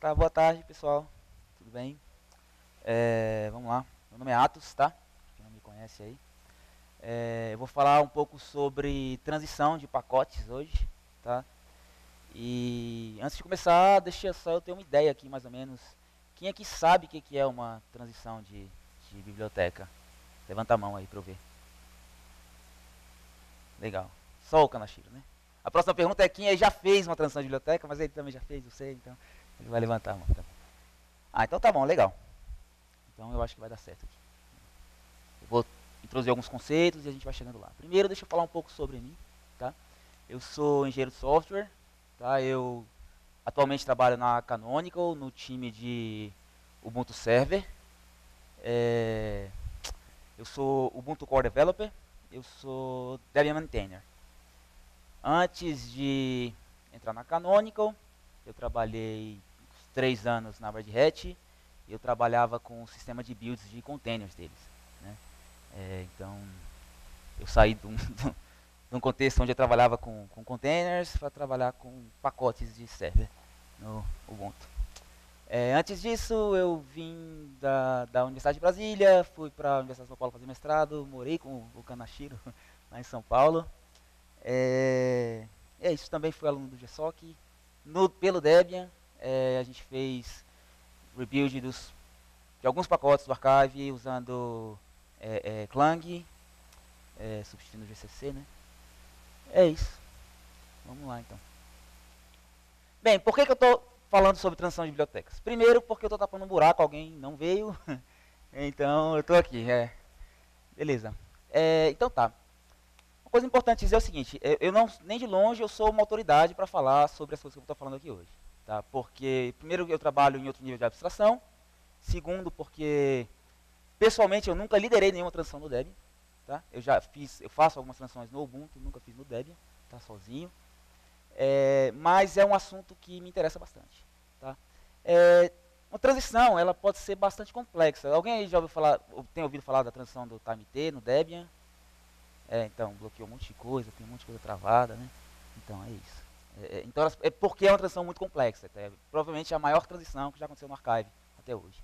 Tá, boa tarde, pessoal. Tudo bem? Vamos lá. Meu nome é Atos, tá? Quem não me conhece aí. Eu vou falar um pouco sobre transição de pacotes hoje, tá? E antes de começar, deixa só eu ter uma ideia aqui, mais ou menos. Quem aqui sabe o que é uma transição de biblioteca? Levanta a mão aí pra eu ver. Legal. Só o Kanashiro, né? A próxima pergunta é quem aí já fez uma transição de biblioteca, mas ele também já fez, eu sei, então ele vai levantar a mão. Tá? Ah, então tá bom, legal. Então eu acho que vai dar certo aqui. Eu vou introduzir alguns conceitos e a gente vai chegando lá. Primeiro, deixa eu falar um pouco sobre mim, tá? Eu sou engenheiro de software, tá? Eu atualmente trabalho na Canonical, no time de Ubuntu Server. Eu sou Ubuntu Core Developer, eu sou Debian Maintainer. Antes de entrar na Canonical, eu trabalhei 3 anos na Red Hat e eu trabalhava com o sistema de builds de containers deles, né? Então, eu saí de um contexto onde eu trabalhava com containers para trabalhar com pacotes de server no Ubuntu. Antes disso, eu vim da Universidade de Brasília, fui para a Universidade de São Paulo fazer mestrado, morei com o Kanashiro lá em São Paulo. Isso, também fui aluno do GSOC. Pelo Debian, a gente fez rebuild de alguns pacotes do Archive usando Clang, substituindo o GCC, né? É isso. Vamos lá, então. Bem, por que eu estou falando sobre transição de bibliotecas? Primeiro, porque eu estou tapando um buraco, alguém não veio, então eu estou aqui. Beleza. Então tá. Uma coisa importante dizer é o seguinte, eu não, nem de longe eu sou uma autoridade para falar sobre as coisas que eu estou falando aqui hoje. Tá? Porque, primeiro, eu trabalho em outro nível de abstração. Segundo, porque, pessoalmente, eu nunca liderei nenhuma transição no Debian. Tá? Eu faço algumas transições no Ubuntu, nunca fiz no Debian, tá? Sozinho. Mas é um assunto que me interessa bastante. Tá? Uma transição, ela pode ser bastante complexa. Alguém aí já tem ouvido falar da transição do TimeT no Debian? Então, bloqueou um monte de coisa, tem um monte de coisa travada, né? Então, é isso. Então, porque é uma transição muito complexa. Provavelmente a maior transição que já aconteceu no Archive até hoje.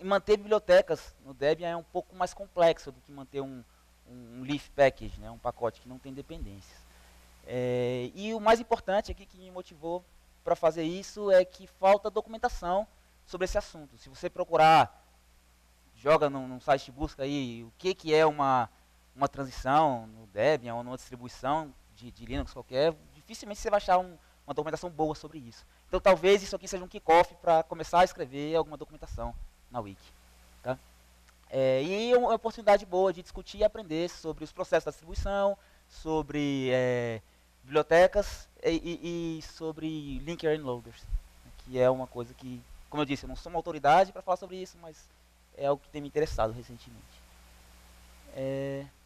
Manter bibliotecas no Debian é um pouco mais complexo do que manter um Leaf Package, né? Um pacote que não tem dependências. E o mais importante aqui que me motivou para fazer isso é que falta documentação sobre esse assunto. Se você procurar, joga num site de busca aí o que é uma transição no Debian ou numa distribuição de Linux qualquer, dificilmente você vai achar uma documentação boa sobre isso. Então talvez isso aqui seja um kickoff para começar a escrever alguma documentação na Wiki. Tá? E uma oportunidade boa de discutir e aprender sobre os processos da distribuição, sobre bibliotecas e sobre linker and loaders, que é uma coisa que, como eu disse, eu não sou uma autoridade para falar sobre isso, mas é algo que tem me interessado recentemente.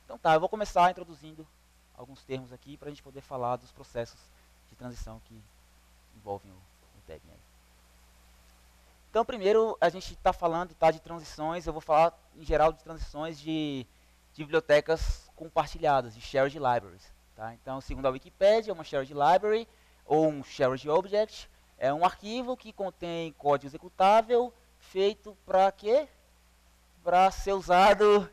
Então tá, eu vou começar introduzindo alguns termos aqui para a gente poder falar dos processos de transição que envolvem o Debian. Então, primeiro, a gente está falando de transições, eu vou falar em geral de transições de bibliotecas compartilhadas, de shared libraries. Tá? Então, segundo a Wikipedia, uma shared library ou um shared object é um arquivo que contém código executável feito para quê? Para ser usado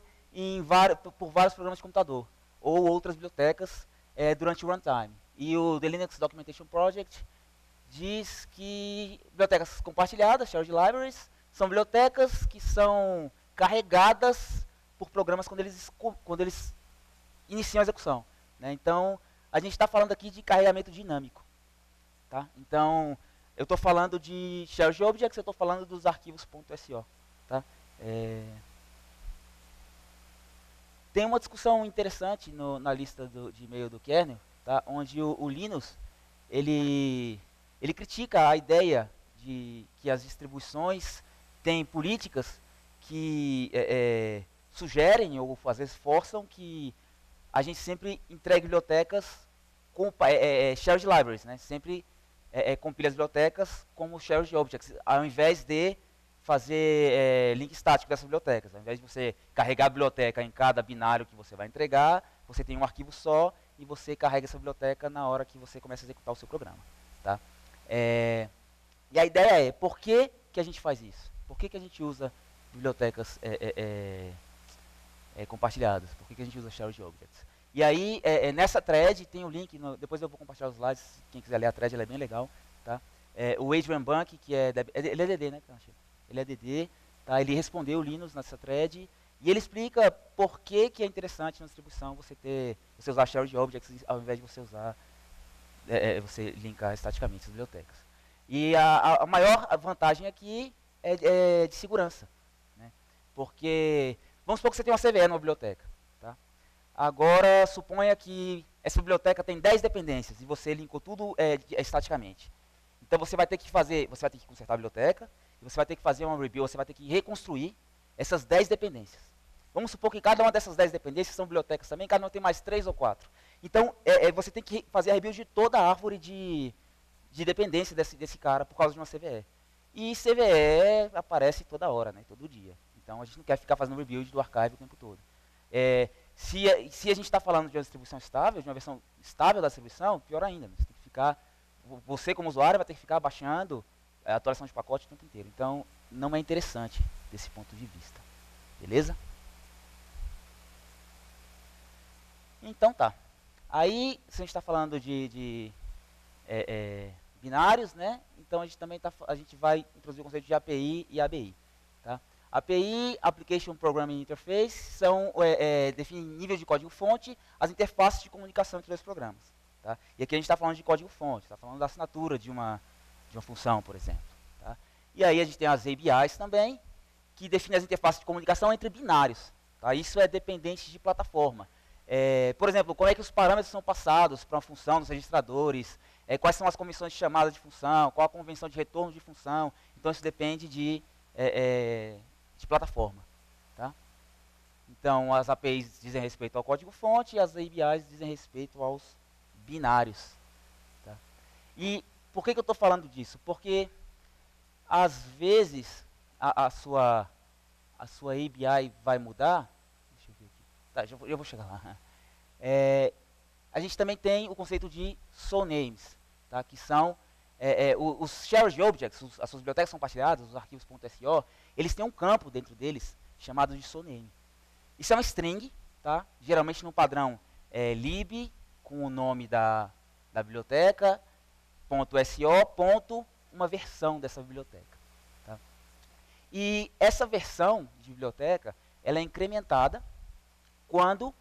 por vários programas de computador ou outras bibliotecas durante o runtime. E o The Linux Documentation Project diz que bibliotecas compartilhadas, shared libraries, são bibliotecas que são carregadas por programas quando eles iniciam a execução. Né? Então, a gente está falando aqui de carregamento dinâmico. Tá? Então, eu estou falando de shared objects, eu estou falando dos arquivos .so. Tá? Tem uma discussão interessante na lista de e-mail do kernel, tá? Onde o Linus ele critica a ideia de que as distribuições têm políticas que sugerem ou às vezes forçam que a gente sempre entregue bibliotecas com shared libraries, né? Sempre compile as bibliotecas como shared objects, ao invés de fazer link estático dessas bibliotecas. Ao invés de você carregar a biblioteca em cada binário que você vai entregar, você tem um arquivo só e você carrega essa biblioteca na hora que você começa a executar o seu programa. Tá? E a ideia é, por que, que a gente faz isso? Por que, que a gente usa bibliotecas compartilhadas? Por que, que a gente usa Shared Objects? E aí, nessa thread, tem o link, depois eu vou compartilhar os slides, quem quiser ler a thread, ela é bem legal. Tá? O Adrian Bank, que ele é DD, né? Ele é DD, tá? Ele respondeu o Linus nessa thread, e ele explica por que, que é interessante na distribuição você usar Shared Objects ao invés de você usar, você linkar estaticamente as bibliotecas. E a maior vantagem aqui é de segurança. Né? Porque, vamos supor que você tem uma CVE numa biblioteca. Tá? Agora, suponha que essa biblioteca tem 10 dependências e você linkou tudo estaticamente. Então você vai ter que consertar a biblioteca, e você vai ter que fazer uma rebuild, você vai ter que reconstruir essas 10 dependências. Vamos supor que cada uma dessas 10 dependências são bibliotecas também, cada uma tem mais 3 ou 4. Então, você tem que fazer a rebuild de toda a árvore de dependência desse cara por causa de uma CVE. E CVE aparece toda hora, né, todo dia. Então a gente não quer ficar fazendo rebuild do archive o tempo todo. Se a gente está falando de uma distribuição estável, de uma versão estável da distribuição, pior ainda. Né, você como usuário vai ter que ficar baixando a atualização de pacote o tempo inteiro. Então não é interessante desse ponto de vista. Beleza? Então tá. Aí, se a gente está falando de binários, né? Então a gente vai introduzir o conceito de API e ABI. Tá? API, Application Programming Interface, definem nível de código-fonte, as interfaces de comunicação entre os programas. Tá? E aqui a gente está falando de código-fonte, está falando da assinatura de uma função, por exemplo. Tá? E aí a gente tem as ABIs também, que definem as interfaces de comunicação entre binários. Tá? Isso é dependente de plataforma. Por exemplo, como é que os parâmetros são passados para uma função nos registradores, quais são as convenções de chamada de função, qual a convenção de retorno de função. Então isso depende de plataforma. Tá? Então as APIs dizem respeito ao código-fonte e as ABIs dizem respeito aos binários. Tá? E por que eu estou falando disso? Porque às vezes a sua ABI vai mudar. Deixa eu ver aqui. Tá, eu vou chegar lá. A gente também tem o conceito de sonames, tá? Que são os shared objects, as suas bibliotecas compartilhadas, os arquivos .so, eles têm um campo dentro deles chamado de soname. Isso é uma string, tá? Geralmente no padrão lib, com o nome da biblioteca, .so, uma versão dessa biblioteca. Tá? E essa versão de biblioteca, ela é incrementada quando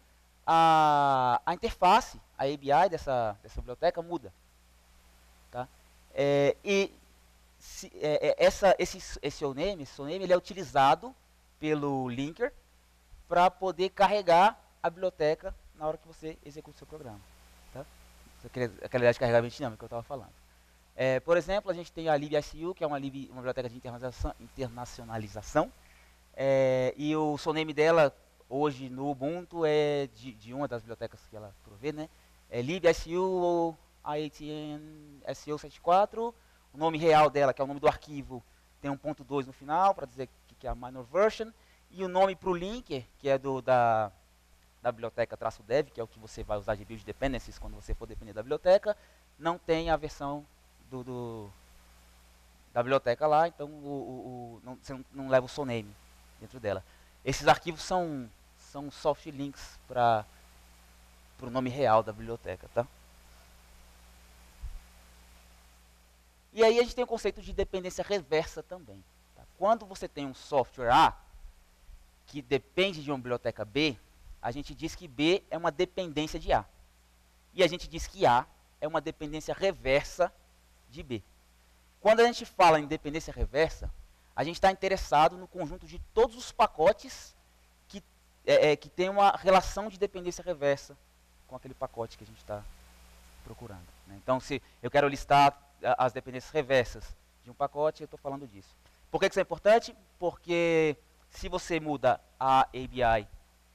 a interface, a ABI dessa biblioteca muda. Tá? Esse soname, ele é utilizado pelo linker para poder carregar a biblioteca na hora que você executa o seu programa. Tá? Aquela ideia de carregamento dinâmico que eu estava falando. Por exemplo, a gente tem a libICU, que é uma biblioteca de internacionalização, e o soname dela hoje no Ubuntu é de uma das bibliotecas que ela provê, né? libICU ou IATN SO74. O nome real dela, que é o nome do arquivo, tem um .2 no final para dizer que é a minor version. E o nome para o linker, que é da biblioteca -dev, que é o que você vai usar de build dependencies quando você for depender da biblioteca, não tem a versão da biblioteca lá, então você não leva o soname dentro dela. Esses arquivos são soft links para o nome real da biblioteca, tá? E aí a gente tem o conceito de dependência reversa também. Tá? Quando você tem um software A que depende de uma biblioteca B, a gente diz que B é uma dependência de A. E a gente diz que A é uma dependência reversa de B. Quando a gente fala em dependência reversa, a gente está interessado no conjunto de todos os pacotes que tem uma relação de dependência reversa com aquele pacote que a gente está procurando. Né? Então, se eu quero listar as dependências reversas de um pacote, eu estou falando disso. Por que isso é importante? Porque se você muda a ABI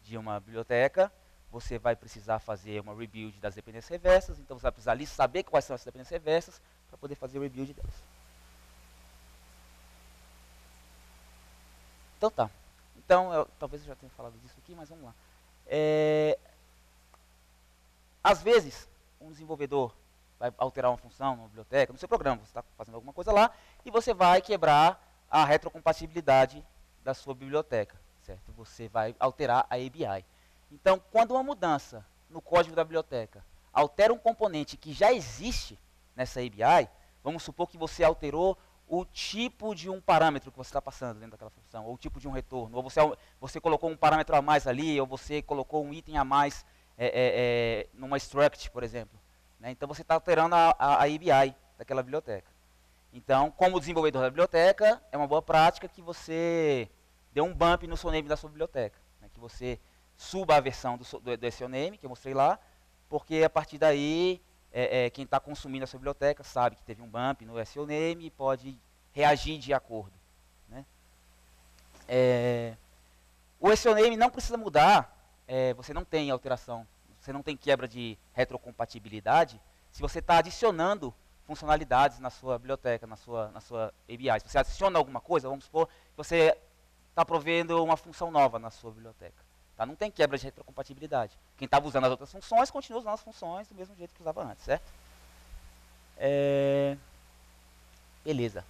de uma biblioteca, você vai precisar fazer uma rebuild das dependências reversas, então você vai precisar saber quais são essas dependências reversas para poder fazer o rebuild delas. Então tá. Então, talvez eu já tenha falado disso aqui, mas vamos lá. Às vezes, um desenvolvedor vai alterar uma função numa biblioteca, no seu programa, você está fazendo alguma coisa lá, e você vai quebrar a retrocompatibilidade da sua biblioteca, certo? Você vai alterar a ABI. Então, quando uma mudança no código da biblioteca altera um componente que já existe nessa ABI, vamos supor que você alterou o tipo de um parâmetro que você está passando dentro daquela função, ou o tipo de um retorno, ou você colocou um parâmetro a mais ali, ou você colocou um item a mais numa struct, por exemplo. Né? Então você está alterando a ABI daquela biblioteca. Então, como desenvolvedor da biblioteca, é uma boa prática que você dê um bump no SONAME da sua biblioteca. Né? Que você suba a versão do SONAME, que eu mostrei lá, porque a partir daí, quem está consumindo a sua biblioteca sabe que teve um bump no SONAME e pode reagir de acordo. Né? O SONAME não precisa mudar, você não tem alteração, você não tem quebra de retrocompatibilidade, se você está adicionando funcionalidades na sua biblioteca, na sua ABI. Se você adiciona alguma coisa, vamos supor que você está provendo uma função nova na sua biblioteca. Tá? Não tem quebra de retrocompatibilidade. Quem estava usando as outras funções, continua usando as funções do mesmo jeito que usava antes, certo? Beleza.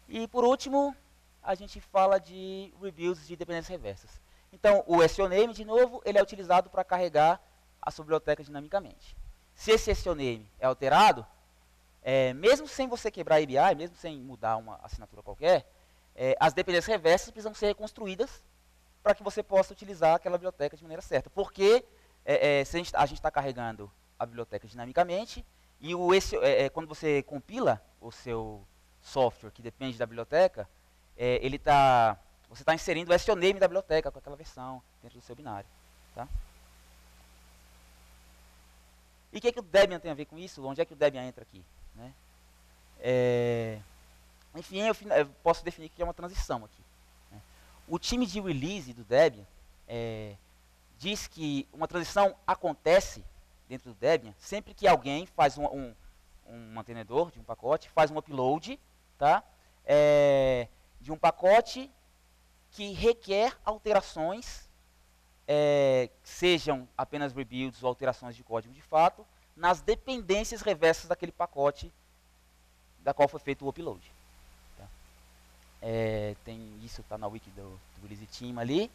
E por último, a gente fala de rebuilds de dependências reversas. Então, o SONAME, de novo, ele é utilizado para carregar a sua biblioteca dinamicamente. Se esse SONAME é alterado, mesmo sem você quebrar a ABI, mesmo sem mudar uma assinatura qualquer, as dependências reversas precisam ser reconstruídas para que você possa utilizar aquela biblioteca de maneira certa. Porque se a gente está carregando a biblioteca dinamicamente, e quando você compila o seu software que depende da biblioteca, você está inserindo o SONAME da biblioteca com aquela versão dentro do seu binário. Tá? E o que o Debian tem a ver com isso? Onde é que o Debian entra aqui? Né? Enfim, eu posso definir que é uma transição aqui. Né? O time de release do Debian diz que uma transição acontece dentro do Debian sempre que alguém faz um mantenedor de um pacote, faz um upload, tá? De um pacote que requer alterações, sejam apenas rebuilds ou alterações de código de fato, nas dependências reversas daquele pacote da qual foi feito o upload. Tá? Isso está na wiki do release team ali.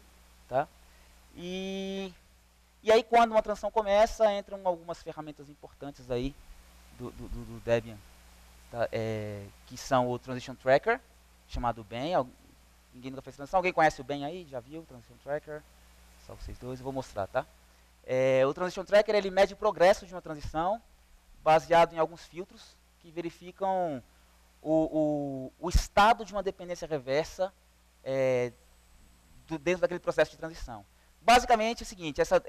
Tá? E aí quando uma transição começa, entram algumas ferramentas importantes aí do Debian, tá? Que são o Transition Tracker, chamado Ben. Ninguém nunca fez transição. Alguém conhece o Ben aí? Já viu o Transition Tracker? Só vocês dois, eu vou mostrar, tá? O Transition Tracker, ele mede o progresso de uma transição baseado em alguns filtros que verificam o estado de uma dependência reversa dentro daquele processo de transição. Basicamente é o seguinte, essa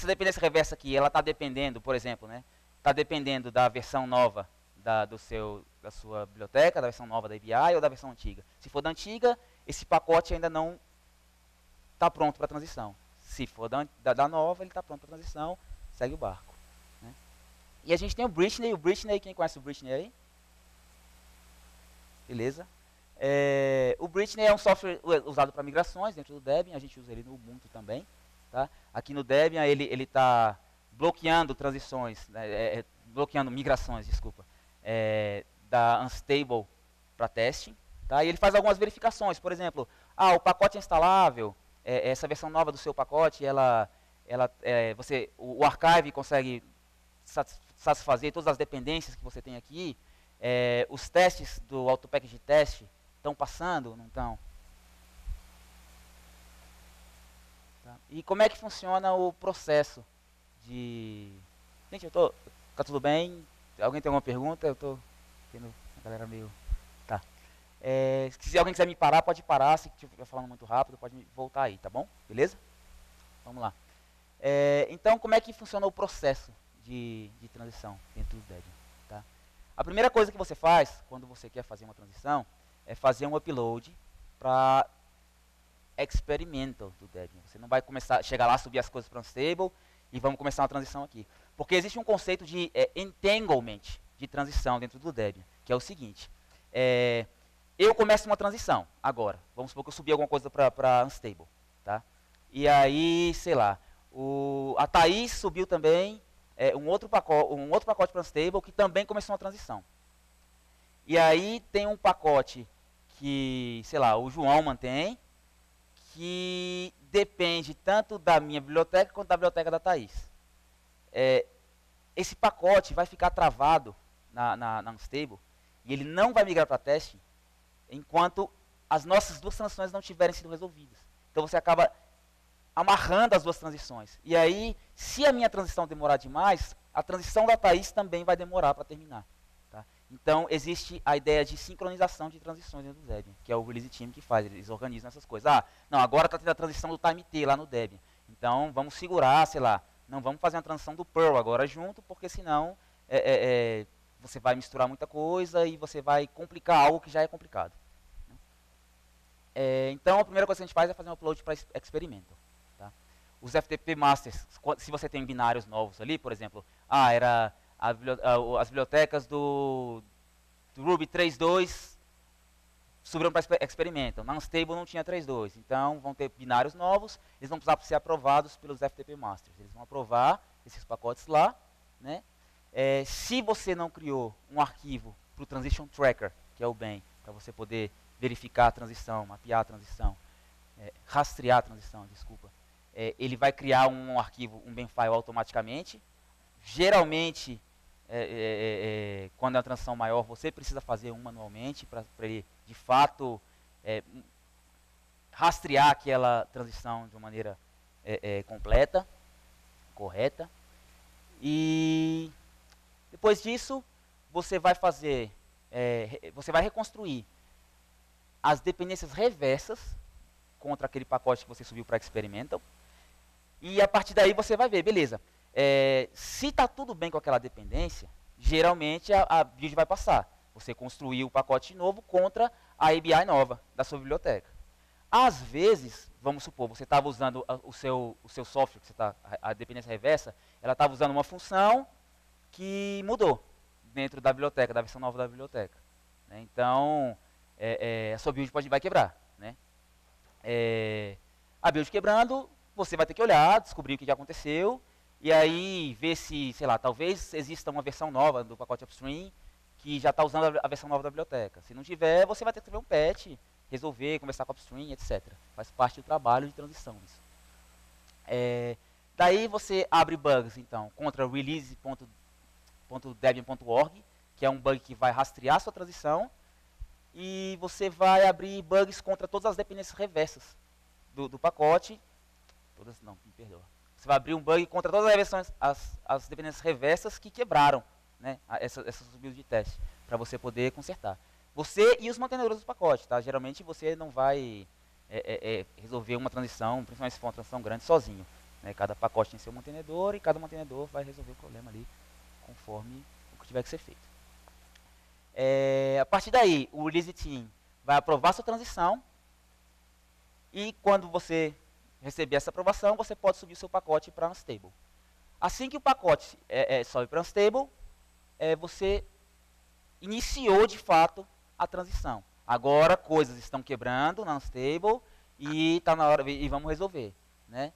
dependência reversa aqui, ela está dependendo, por exemplo, né, está dependendo da versão nova da sua biblioteca, da versão nova da ABI ou da versão antiga. Se for da antiga, esse pacote ainda não está pronto para transição. Se for da nova, ele está pronto para transição, segue o barco. Né? E a gente tem o Britney, quem conhece o Britney aí? Beleza. O Britney é um software usado para migrações dentro do Debian, a gente usa ele no Ubuntu também. Tá? Aqui no Debian ele está bloqueando transições, bloqueando migrações, desculpa, da Unstable para testing. Tá? E ele faz algumas verificações, por exemplo, o pacote é instalável, essa versão nova do seu pacote, o archive consegue satisfazer todas as dependências que você tem aqui, os testes do autopackage de teste estão passando, não estão? Tá. E como é que funciona o processo de... Gente, tá tudo bem? Alguém tem alguma pergunta? Eu tô tendo a galera meio... Tá. Se alguém quiser me parar, pode parar. Se estiver falando muito rápido, pode voltar aí, tá bom? Beleza? Vamos lá. Então, como é que funciona o processo de transição dentro do Debian? Tá? A primeira coisa que você faz, quando você quer fazer uma transição, é fazer um upload para experimental do Debian. Você não vai chegar lá, subir as coisas para Unstable e vamos começar uma transição aqui. Porque existe um conceito de entanglement de transição dentro do Debian, que é o seguinte. Eu começo uma transição agora. Vamos supor que eu subi alguma coisa para Unstable. Tá? E aí, sei lá, a Thaís subiu também um outro pacote para Unstable que também começou uma transição. E aí tem um pacote que, sei lá, o João mantém, que depende tanto da minha biblioteca quanto da biblioteca da Thaís. Esse pacote vai ficar travado na Unstable e ele não vai migrar para teste enquanto as nossas duas transições não tiverem sido resolvidas. Então você acaba amarrando as duas transições. E aí, se a minha transição demorar demais, a transição da Thaís também vai demorar para terminar. Tá? Então, existe a ideia de sincronização de transições dentro do Debian, que é o release team que faz, eles organizam essas coisas. Ah, não, agora está tendo a transição do time T lá no Debian. Então, vamos segurar, sei lá, não vamos fazer uma transição do Perl agora junto, porque senão você vai misturar muita coisa e você vai complicar algo que já é complicado. Então, a primeira coisa que a gente faz é fazer um upload para Experimental. Tá? Os FTP Masters, se você tem binários novos ali, por exemplo, era as bibliotecas do Ruby 3.2 subiram para Experimental. Na Unstable não tinha 3.2. Então, vão ter binários novos, eles vão precisar ser aprovados pelos FTP Masters. Eles vão aprovar esses pacotes lá. Né? Se você não criou um arquivo para o Transition Tracker, que é o BEM, para você poder verificar a transição, mapear a transição, rastrear a transição, desculpa. Ele vai criar um arquivo, um BEM-file automaticamente. Geralmente, quando é uma transição maior, você precisa fazer um manualmente para ele, de fato, rastrear aquela transição de uma maneira completa, correta. E depois disso, você vai fazer, você vai reconstruir as dependências reversas contra aquele pacote que você subiu para Experimental. E a partir daí você vai ver, beleza, se está tudo bem com aquela dependência, geralmente a build vai passar. Você construiu o pacote novo contra a ABI nova da sua biblioteca. Às vezes, vamos supor, você estava usando o seu software, a dependência reversa, ela estava usando uma função que mudou dentro da biblioteca, da versão nova da biblioteca. Né? Então, a sua build vai quebrar. Né? A build quebrando, você vai ter que olhar, descobrir o que aconteceu, e aí ver se, sei lá, talvez exista uma versão nova do pacote upstream que já está usando a versão nova da biblioteca. Se não tiver, você vai ter que escrever um patch, resolver, conversar com a upstream, etc. Faz parte do trabalho de transição isso. Daí você abre bugs, então, contra release.debian.org, que é um bug que vai rastrear a sua transição, e você vai abrir bugs contra todas as dependências reversas do pacote. Não, me perdoa. Você vai abrir um bug contra todas as versões, as dependências reversas que quebraram, né, essas builds de teste, para você poder consertar. Você e os mantenedores do pacote, tá? Geralmente você não vai resolver uma transição, principalmente se for uma transição grande, sozinho. Né? Cada pacote tem seu mantenedor e cada mantenedor vai resolver o problema ali conforme o que tiver que ser feito. A partir daí, o Release Team vai aprovar sua transição e quando você receber essa aprovação, você pode subir o seu pacote para Unstable. Assim que o pacote sobe para Unstable, você iniciou de fato a transição. Agora coisas estão quebrando na Unstable e está na hora e vamos resolver. Né?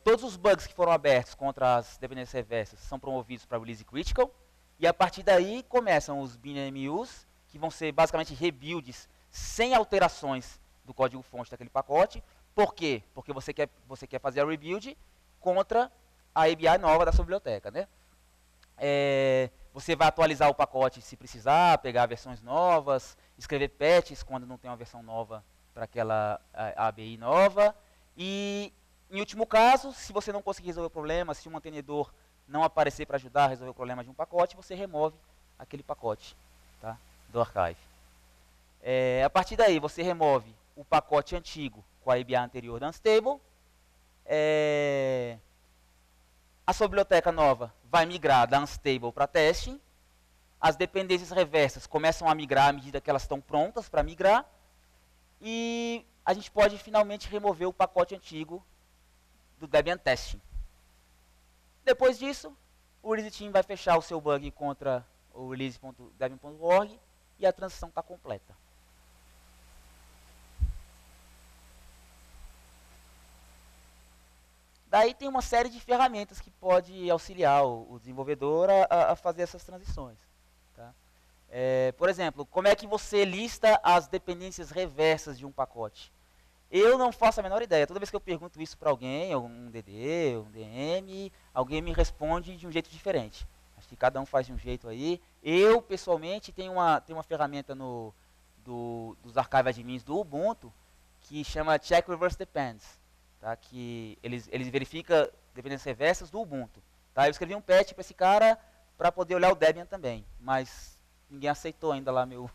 Todos os bugs que foram abertos contra as dependências reversas são promovidos para Release Critical. E a partir daí começam os BNMUs, que vão ser basicamente rebuilds sem alterações do código-fonte daquele pacote. Por quê? Porque você quer fazer a rebuild contra a ABI nova da sua biblioteca. Né? Você vai atualizar o pacote se precisar, pegar versões novas, escrever patches quando não tem uma versão nova para aquela ABI nova. E, em último caso, se você não conseguir resolver o problema, se o mantenedor não aparecer para ajudar a resolver o problema de um pacote, você remove aquele pacote, tá, do archive. A partir daí, você remove o pacote antigo com a ABI anterior da Unstable. A sua biblioteca nova vai migrar da Unstable para testing. As dependências reversas começam a migrar à medida que elas estão prontas para migrar. E a gente pode finalmente remover o pacote antigo do Debian Testing. Depois disso, o Release Team vai fechar o seu bug contra o release.debian.org e a transição está completa. Daí tem uma série de ferramentas que pode auxiliar o desenvolvedor a fazer essas transições. Tá? Por exemplo, como é que você lista as dependências reversas de um pacote? Eu não faço a menor ideia. Toda vez que eu pergunto isso para alguém, um DD, um DM, alguém me responde de um jeito diferente. Acho que cada um faz de um jeito aí. Eu, pessoalmente, tenho uma ferramenta dos archive admins do Ubuntu que chama Check Reverse Depends. Tá? Que eles verificam dependências reversas do Ubuntu. Tá? Eu escrevi um patch para esse cara para poder olhar o Debian também. Mas ninguém aceitou ainda lá meu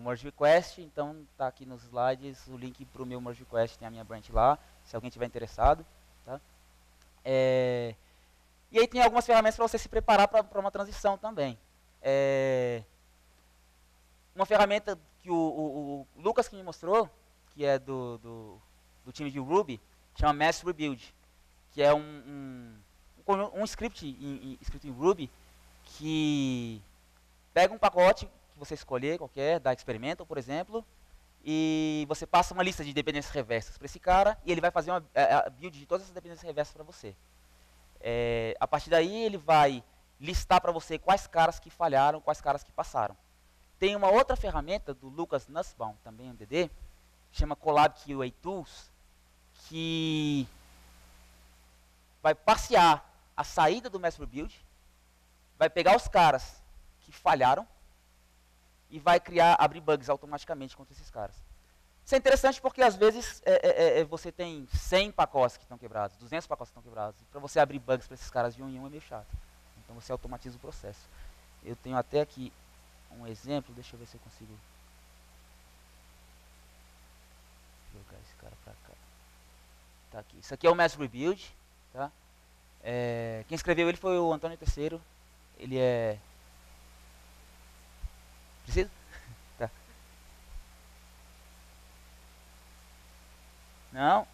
merge request, então está aqui nos slides o link para o meu merge request, tem a minha branch lá, se alguém tiver interessado. Tá? E aí tem algumas ferramentas para você se preparar para uma transição também. Uma ferramenta que o Lucas que me mostrou, que é do time de Ruby, chama Mass Rebuild, que é um script escrito em Ruby que pega um pacote que você escolher, qualquer, da Experimental, por exemplo, e você passa uma lista de dependências reversas para esse cara, e ele vai fazer a build de todas essas dependências reversas para você. A partir daí, ele vai listar para você quais caras que falharam, quais caras que passaram. Tem uma outra ferramenta do Lucas Nussbaum, também um DD, que chama Collab QA Tools, que vai passear a saída do Mass Rebuild, vai pegar os caras que falharam, e vai abrir bugs automaticamente contra esses caras. Isso é interessante porque às vezes você tem 100 pacotes que estão quebrados, 200 pacotes que estão quebrados. E para você abrir bugs para esses caras de um em um é meio chato. Então você automatiza o processo. Eu tenho até aqui um exemplo, deixa eu ver se eu consigo jogar esse cara para cá. Tá aqui. Isso aqui é o Mass Rebuild. Tá? Quem escreveu ele foi o Antônio Terceiro. Ele é... Precisa? Tá. Não?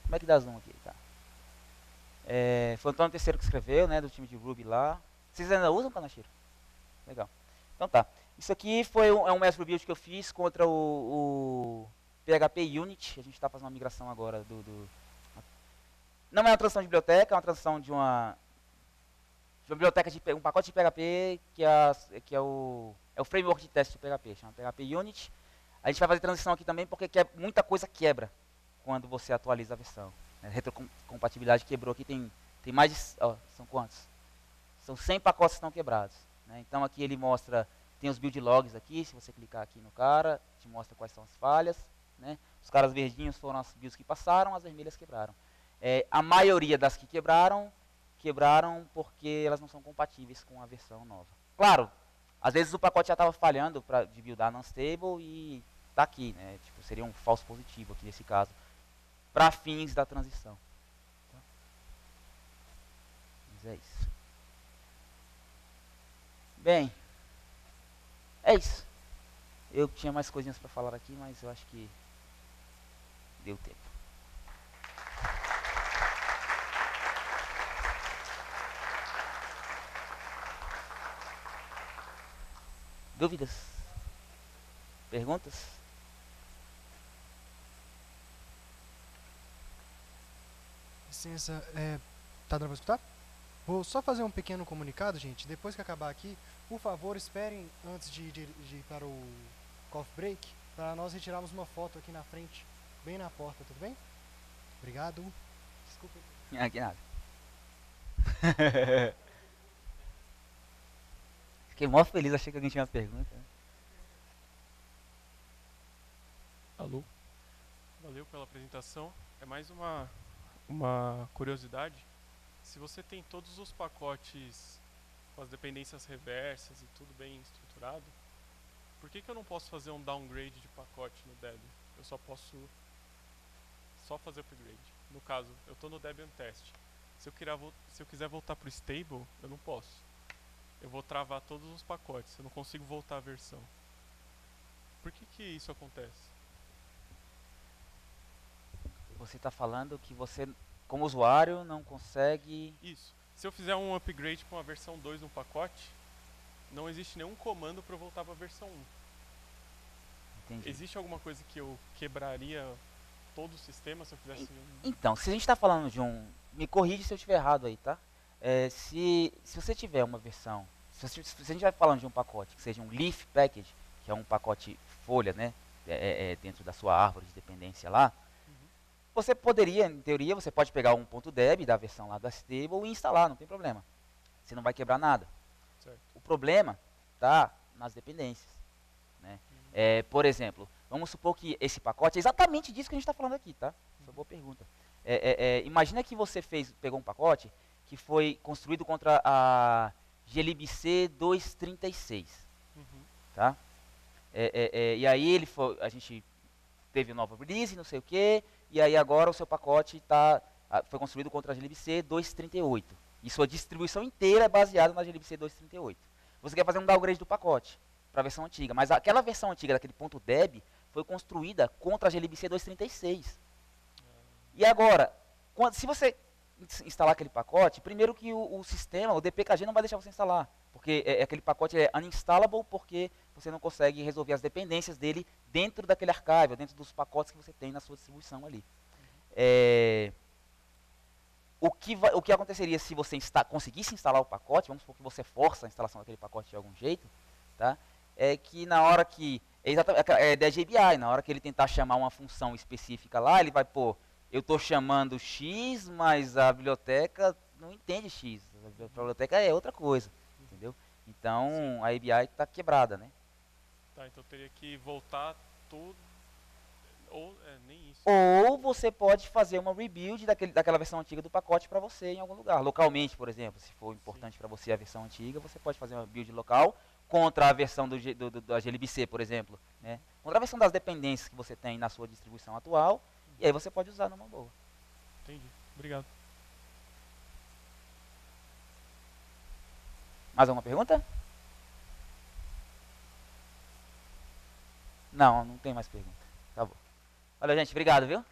Como é que dá zoom aqui? Tá. Foi o Antônio Terceiro que escreveu, né, do time de Ruby lá. Vocês ainda usam, Kanashiro? Legal. Então tá. Isso aqui foi um Mass Rebuild que eu fiz contra o PHP Unit. A gente está fazendo uma migração agora Não é uma transição de biblioteca, é uma transição de uma biblioteca de um pacote de PHP que é o framework de teste do PHP, chama PHP Unit. A gente vai fazer transição aqui também porque muita coisa quebra quando você atualiza a versão. Retrocompatibilidade quebrou aqui, tem mais de... são quantos? São 100 pacotes que estão quebrados. Né? Então aqui ele mostra, tem os build logs aqui, se você clicar aqui no cara, te mostra quais são as falhas. Né? Os caras verdinhos foram as builds que passaram, as vermelhas quebraram. A maioria das que quebraram porque elas não são compatíveis com a versão nova. Claro, às vezes o pacote já estava falhando de buildar non-stable e está aqui, né? Tipo, seria um falso positivo aqui nesse caso, para fins da transição. Tá? Mas é isso. Bem, é isso. Eu tinha mais coisinhas para falar aqui, mas eu acho que deu tempo. Dúvidas? Perguntas? Licença, tá dando pra escutar? Vou só fazer um pequeno comunicado, gente. Depois que acabar aqui, por favor, esperem antes de ir para o coffee break, para nós retirarmos uma foto aqui na frente, bem na porta, tudo bem? Obrigado. Desculpa. Que nada. Fiquei mó feliz, achei que alguém tinha uma pergunta. Alô? Valeu pela apresentação. É mais uma curiosidade. Se você tem todos os pacotes com as dependências reversas e tudo bem estruturado, por que eu não posso fazer um downgrade de pacote no Debian? Eu só posso fazer upgrade. No caso, eu estou no Debian test. Se eu quiser voltar para o stable, eu não posso. Eu vou travar todos os pacotes, eu não consigo voltar a versão. Por que isso acontece? Você está falando que você, como usuário, não consegue... Isso. Se eu fizer um upgrade para uma versão 2 no pacote, não existe nenhum comando para eu voltar para a versão 1. Entendi. Existe alguma coisa que eu quebraria todo o sistema se eu fizesse... Então, se a gente está falando de me corrige se eu estiver errado aí, tá? Se você tiver uma versão, se a gente vai falando de um pacote que seja um leaf package, que é um pacote folha, né? Dentro da sua árvore de dependência lá, você poderia, em teoria, você pode pegar um .deb da versão lá da stable e instalar, não tem problema. Você não vai quebrar nada. Certo. O problema está nas dependências. Né? Por exemplo, vamos supor que esse pacote é exatamente disso que a gente está falando aqui, tá? Foi uma boa pergunta. Imagina que você pegou um pacote que foi construído contra a glibc 236, tá? E aí a gente teve nova release, não sei o que, e aí agora o seu pacote foi construído contra a glibc 238. E sua distribuição inteira é baseada na glibc 238. Você quer fazer um downgrade do pacote para a versão antiga, mas aquela versão antiga daquele .deb foi construída contra a glibc 236. E agora, se você instalar aquele pacote, primeiro que o sistema, o DPKG não vai deixar você instalar, porque aquele pacote é uninstallable porque você não consegue resolver as dependências dele dentro daquele archive, dentro dos pacotes que você tem na sua distribuição ali. O que aconteceria se você conseguisse instalar o pacote, vamos supor que você força a instalação daquele pacote de algum jeito, tá? É que na hora que, é da GBI, na hora que ele tentar chamar uma função específica lá, ele vai pôr, eu estou chamando X, mas a biblioteca não entende X, a biblioteca é outra coisa, entendeu? Então, sim, a ABI está quebrada, né? Tá, então teria que voltar tudo, ou nem isso. Ou você pode fazer uma rebuild daquela versão antiga do pacote para você em algum lugar, localmente, por exemplo. Se for importante para você a versão antiga, você pode fazer uma build local contra a versão da glibc, por exemplo, né? Contra a versão das dependências que você tem na sua distribuição atual, e aí você pode usar numa boa. Entendi. Obrigado. Mais alguma pergunta? Não tem mais pergunta. Tá bom. Valeu, gente. Obrigado, viu?